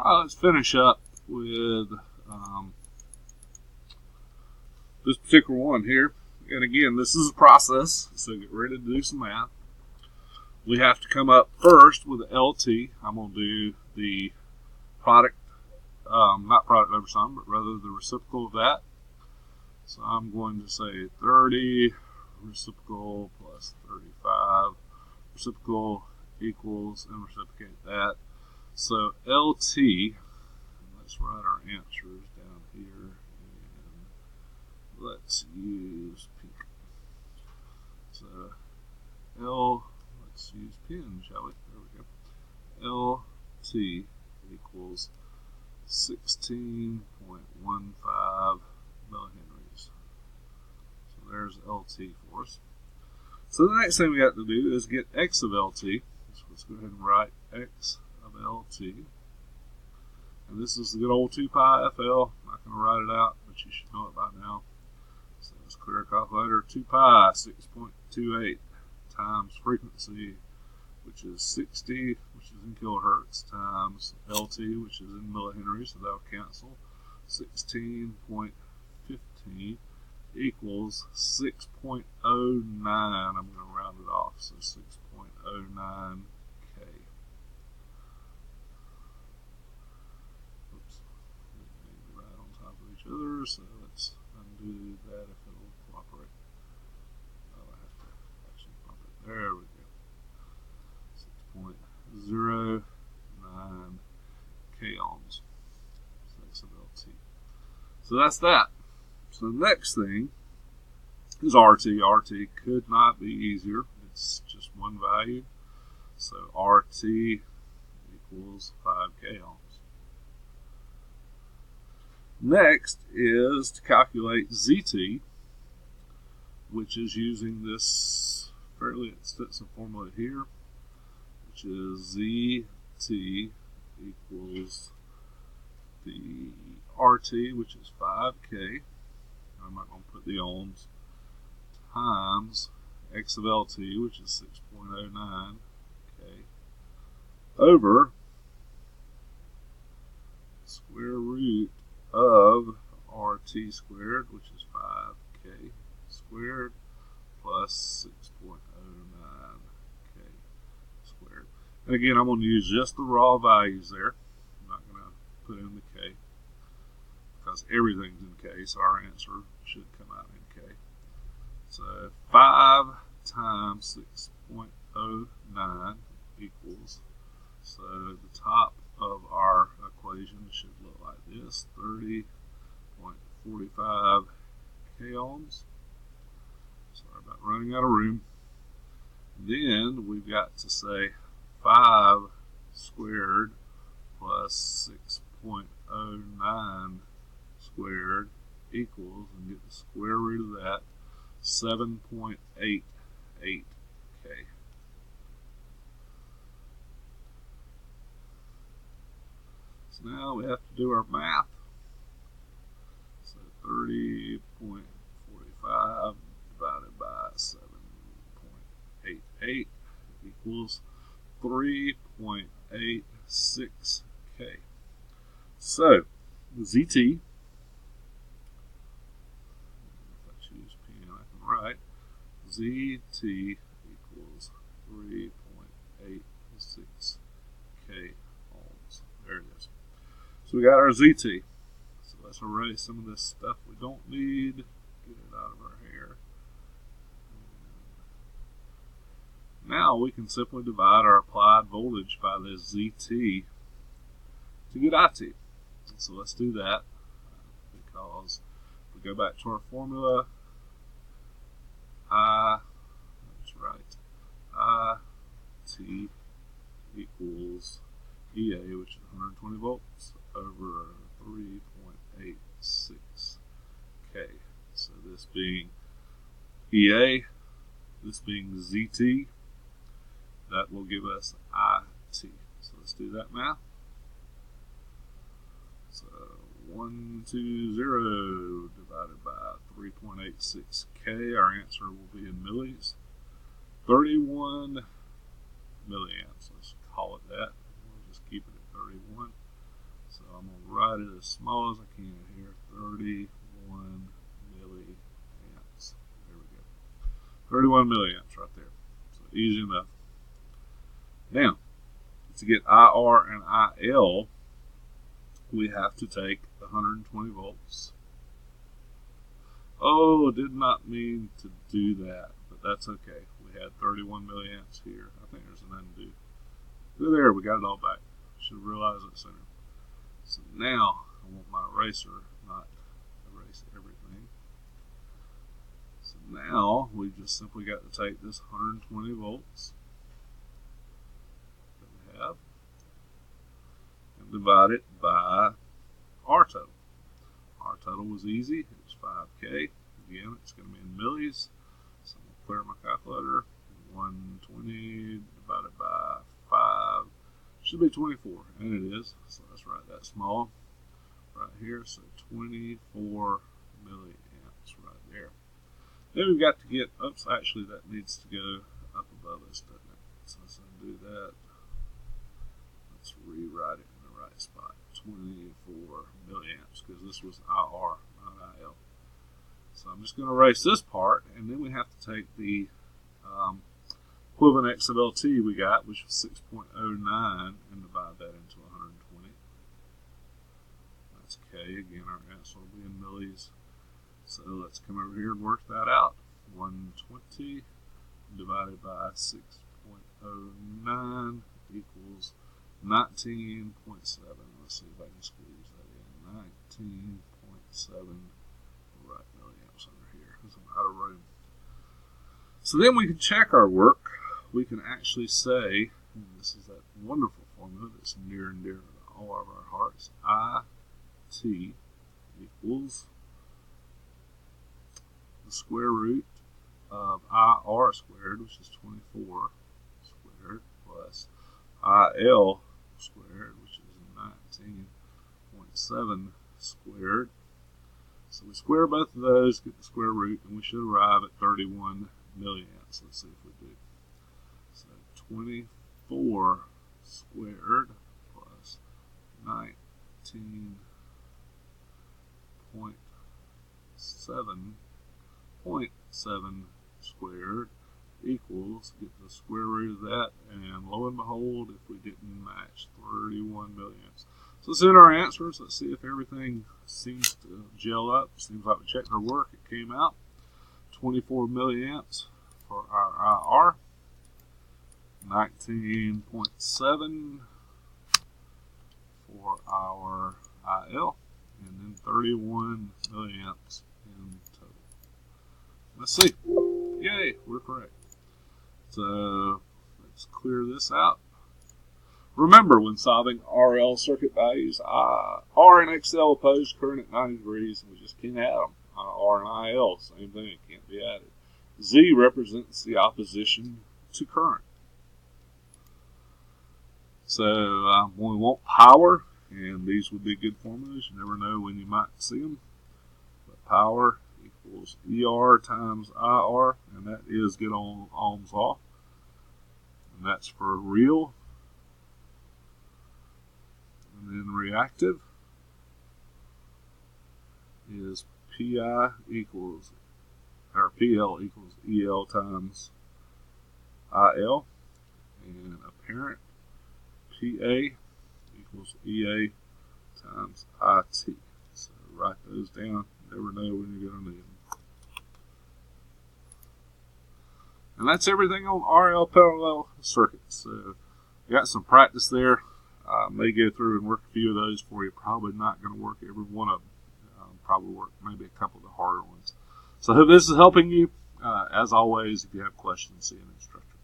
Alright, let's finish up with this particular one here. And again, this is a process, so get ready to do some math. We have to come up first with the LT. I'm going to do the product, not product over sum, but rather the reciprocal of that. So I'm going to say 30 reciprocal plus 35 reciprocal equals, and reciprocate that. So LT, let's write our answers down here, and let's use pink. So let's use pen, shall we? There we go. LT equals 16.15 millihenries. So there's LT for us. So the next thing we have to do is get X of LT. So let's go ahead and write X of LT. And this is the good old 2 pi FL. I'm not going to write it out, but you should know it by now. So let's clear a calculator. 2 pi 6.28 times frequency, which is 60, which is in kilohertz, times LT, which is in millihenries, so that'll cancel. 16.15 equals 6.09. I'm going to round it off, so 6.09 K. Oops, they right on top of each other, so let's undo that if it'll cooperate. Oh, I have to actually bump it. There we go. 6.09 K ohms. So that's of LT. So that's that. So the next thing is RT. RT could not be easier. It's just one value. So RT equals 5K ohms. Next is to calculate ZT, which is using this fairly extensive formula here, which is ZT equals the RT, which is 5K. I'm not going to put the ohms, times X of LT, which is 6.09 K, over square root of RT squared, which is 5K squared, plus 6.09 K squared. And again, I'm going to use just the raw values there. I'm not going to put in the K, because everything's in K, so our answer should come out in K. So 5 times 6.09 equals, so the top of our equation should look like this, 30.45 K ohms. Sorry about running out of room. Then we've got to say 5 squared plus 6.09 squared equals, and get the square root of that, 7.88 K. So now we have to do our math. So 30.45 divided by 7.88 equals 3.86 K. So ZT, if I choose pen, I can write ZT equals 3.86 K ohms. There it is. So we got our ZT. So let's erase some of this stuff we don't need, get it out of our hair. Now we can simply divide our applied voltage by this ZT to get IT. So let's do that, because if we go back to our formula, that's right, IT equals EA, which is 120 volts, over 3.86 K. So this being EA, this being ZT, that will give us IT. So let's do that math. So 120 divided by 3.86 K, our answer will be in millis. 31 milliamps, let's call it that. We'll just keep it at 31. I'm going to write it as small as I can here. 31 milliamps. There we go. 31 milliamps right there. So easy enough. Now, to get IR and IL, we have to take 120 volts. Oh, did not mean to do that, but that's okay. We had 31 milliamps here. I think there's an undo. There, we got it all back. Should have realized it sooner. So now, I want my eraser not erase everything. So now, we just simply got to take this 120 volts that we have and divide it by R total. R total was easy. It was 5K. Again, it's going to be in millis. So I'm going to clear my calculator. 120 divided by 5 should be 24, and it is. So let's write that small right here. So 24 milliamps right there. Then we've got to get, oops, actually that needs to go up above us, doesn't it? So let's undo that. Let's rewrite it in the right spot. 24 milliamps, because this was IR, not IL. So I'm just going to erase this part, and then we have to take the equivalent X of LT we got, which was 6.09, and divide that into 120. That's K. Again, our answer will be in millis. So let's come over here and work that out. 120 divided by 6.09 equals 19.7. Let's see if I can squeeze that in. 19.7 right milliamps under here, because I'm out of room. So then we can check our work. We can actually say, and this is that wonderful formula that's near and dear to all of our hearts, IT equals the square root of IR squared, which is 24 squared, plus IL squared, which is 19.7 squared. So we square both of those, get the square root, and we should arrive at 31 milliamps. Let's see if we do. So 24 squared plus 19.7 squared equals, get the square root of that, and lo and behold, if we didn't match, 31 milliamps. So let's enter our answers. Let's see if everything seems to gel up. Seems like we checked our work. It came out 24 milliamps for our IR, 19.7 for our IL, and then 31 milliamps in total. Let's see. Yay, we're correct. So let's clear this out. Remember, when solving RL circuit values, R and XL opposed current at 90 degrees, and we just can't add them. R and IL, same thing, it can't be added. Z represents the opposition to current. So we want power, and these would be good formulas. You never know when you might see them. But power equals ER times IR, and that is good on Ohm's law. And that's for real. And then reactive is PI equals, or PL equals EL times IL, and apparent PA equals EA times IT. So write those down. Never know when you're going to need them. And that's everything on RL parallel circuits. So you got some practice there. I may go through and work a few of those for you. Probably not going to work every one of them. Probably work maybe a couple of the harder ones. So I hope this is helping you. As always, if you have questions, see an instructor.